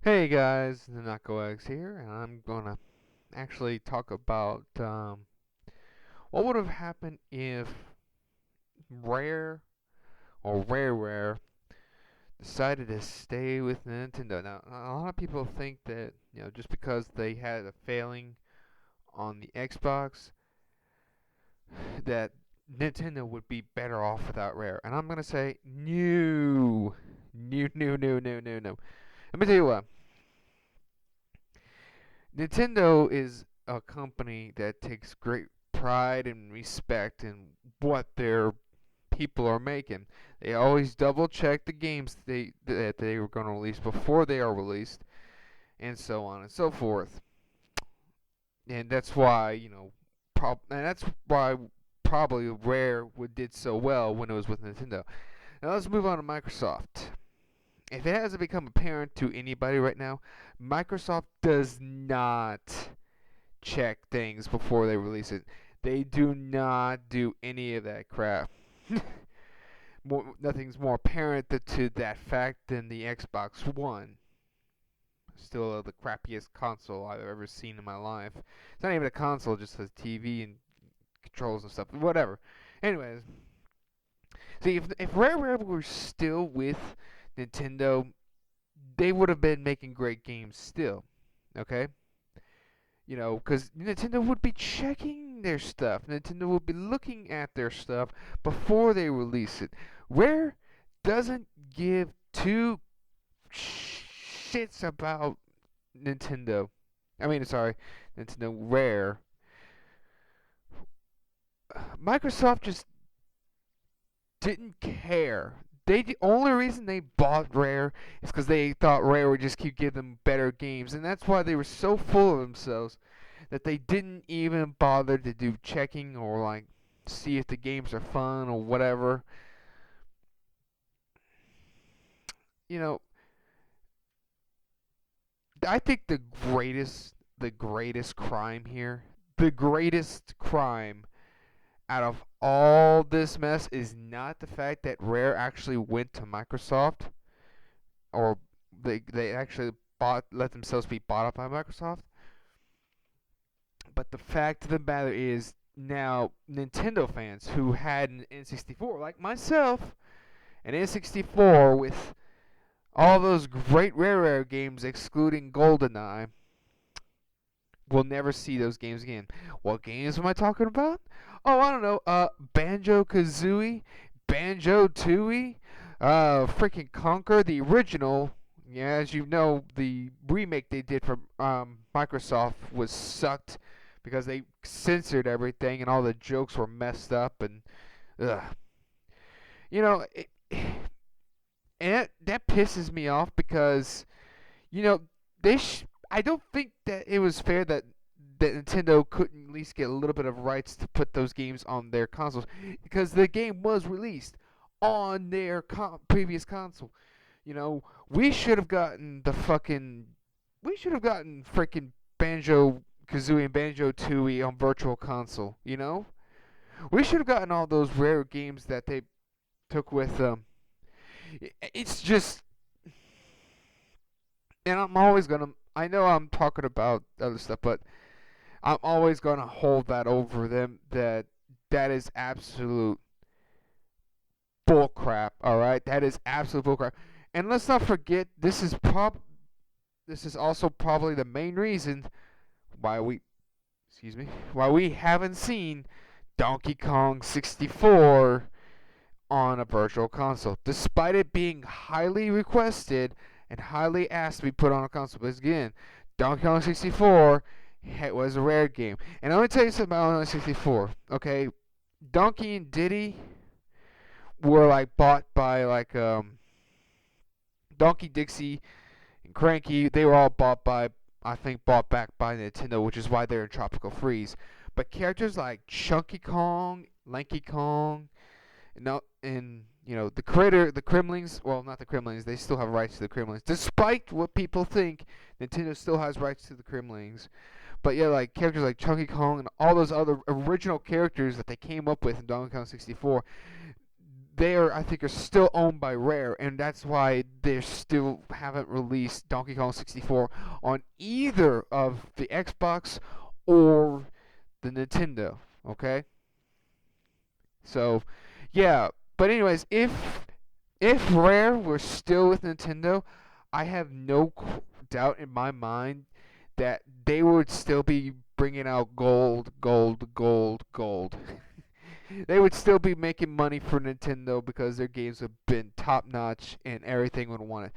Hey guys, the Knuckle Eggs here, and I'm gonna actually talk about what would have happened if Rare or Rare decided to stay with Nintendo. Now, a lot of people think that just because they had a failing on the Xbox, that Nintendo would be better off without Rare, and I'm gonna say no, no, no, no, no, no, no. Let me tell you what. Nintendo is a company that takes great pride and respect in what their people are making. They always double check the games that they were going to release before they are released, and so on and so forth. And that's why and that's why probably Rare did so well when it was with Nintendo. Now let's move on to Microsoft. If it hasn't become apparent to anybody right now, Microsoft does not check things before they release it. They do not do any of that crap. Nothing's more apparent to that fact than the Xbox One. Still the crappiest console I've ever seen in my life. It's not even a console, it just has TV and controls and stuff. Whatever. Anyways, see if Rare were still with Nintendo, they would have been making great games still. Okay? Because Nintendo would be checking their stuff. Nintendo would be looking at their stuff before they release it. Rare doesn't give two shits about Nintendo. I mean, sorry, Nintendo Rare. Microsoft just didn't care. The only reason they bought Rare is because they thought Rare would just keep giving them better games, and that's why they were so full of themselves that they didn't even bother to do checking or like see if the games are fun or whatever. You know, I think the greatest crime here, the greatest crime out of all this mess is not the fact that Rare actually went to Microsoft or they actually let themselves be bought up by Microsoft. But the fact of the matter is now Nintendo fans who had an N64 like myself, an N64 with all those great Rare games excluding GoldenEye, will never see those games again. What games am I talking about? Oh, I don't know. Banjo Kazooie, Banjo Tooie, freaking Conquer, the original. Yeah, as you know, the remake they did for Microsoft was sucked because they censored everything and all the jokes were messed up and ugh. You know, and that pisses me off because you know they I don't think that it was fair that Nintendo couldn't at least get a little bit of rights to put those games on their consoles because the game was released on their previous console. We should have gotten we should have gotten freaking Banjo Kazooie and Banjo Tooie on Virtual Console. We should have gotten all those rare games that they took with them. It's just, and I'm always gonna. I know I'm talking about other stuff, but I'm always gonna hold that over them. That is absolute bullcrap. All right, that is absolute bullcrap. And let's not forget, this is also probably the main reason why why we haven't seen Donkey Kong 64 on a virtual console, despite it being highly requested and highly asked to be put on a console. But again, Donkey Kong 64 was a rare game. And I'm going to tell you something about Donkey Kong 64, okay? Donkey and Diddy were like bought by Donkey Dixie and Cranky. They were all bought back by Nintendo, which is why they're in Tropical Freeze. But characters like Chunky Kong, Lanky Kong, and the Kremlings. Well, not the Kremlings. They still have rights to the Kremlings, despite what people think. Nintendo still has rights to the Kremlings. But yeah, like characters like Chunky Kong and all those other original characters that they came up with in Donkey Kong 64, they are, I think, are still owned by Rare, and that's why they still haven't released Donkey Kong 64 on either of the Xbox or the Nintendo. Okay, so yeah. But anyways, if Rare were still with Nintendo, I have no doubt in my mind that they would still be bringing out gold, gold, gold, gold. They would still be making money for Nintendo because their games have been top notch and everything would want it.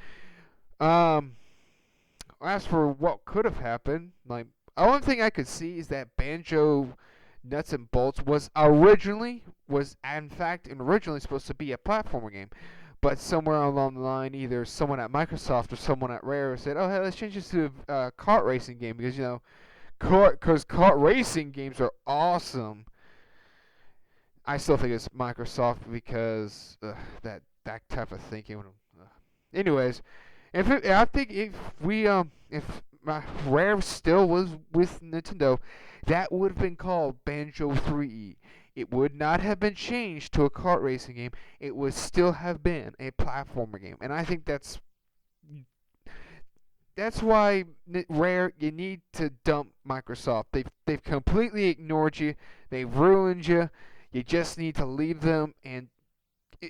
As for what could have happened, like the only thing I could see is that Banjo Nuts and Bolts was in fact originally supposed to be a platformer game. But somewhere along the line, either someone at Microsoft or someone at Rare said, "Oh, hey, let's change this to a kart racing game because kart racing games are awesome." I still think it's Microsoft because that type of thinking. Anyways, I think if Rare still was with Nintendo, that would have been called Banjo 3E. It would not have been changed to a kart racing game. It would still have been a platformer game, and I think that's why Rare, you need to dump Microsoft. They've completely ignored you. They've ruined you. You just need to leave them. And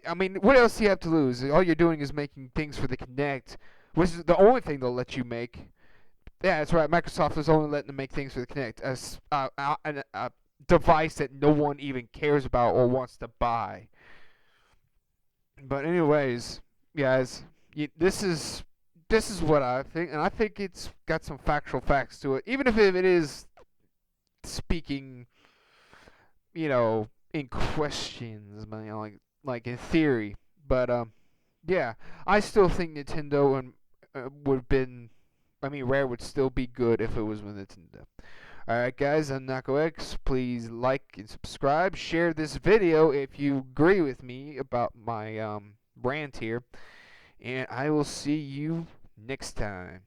I mean, what else do you have to lose? All you're doing is making things for the Kinect, which is the only thing they'll let you make. Yeah, that's right. Microsoft is only letting them make things for the Kinect, a device that no one even cares about or wants to buy. But anyways, guys, this is what I think, and I think it's got some factual facts to it, even if it is speaking, in questions, like in theory. But yeah, I still think Nintendo and would have been. I mean, Rare would still be good if it was with Nintendo. Alright, guys, I'm NakoX. Please like and subscribe. Share this video if you agree with me about my rant here. And I will see you next time.